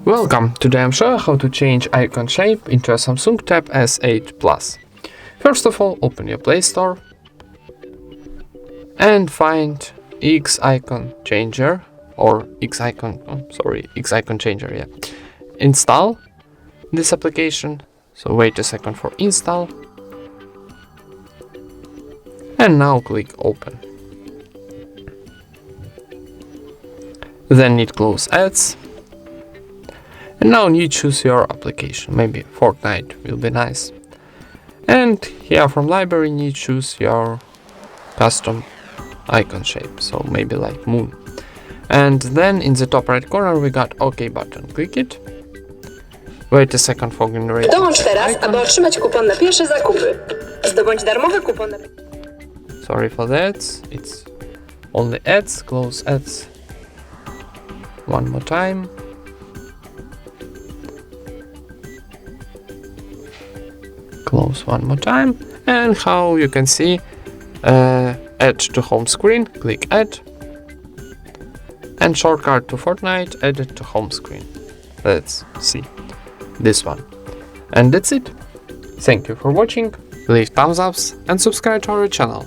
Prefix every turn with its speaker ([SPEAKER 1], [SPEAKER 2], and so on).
[SPEAKER 1] Welcome! Today I'm showing how to change icon shape into a Samsung Tab S8 Plus. First of all, open your Play Store and find X icon changer or X icon changer, yeah. Install this application, so wait a second for install. And now click open. Then need close ads. And now you choose your application, maybe Fortnite will be nice. And here from library you choose your custom icon shape, so maybe like moon. And then in the top right corner we got OK button, click it. Wait a second for generating.
[SPEAKER 2] Dołącz teraz, aby otrzymać kupon na pierwsze zakupy. Zdobądź darmowy kupon na...
[SPEAKER 1] Sorry for that, it's only ads, close ads. One more time. Close one more time, and how you can see, add to home screen, click add, and shortcut to Fortnite, add it to home screen. Let's see this one, and that's it. Thank you for watching, leave thumbs ups and subscribe to our channel.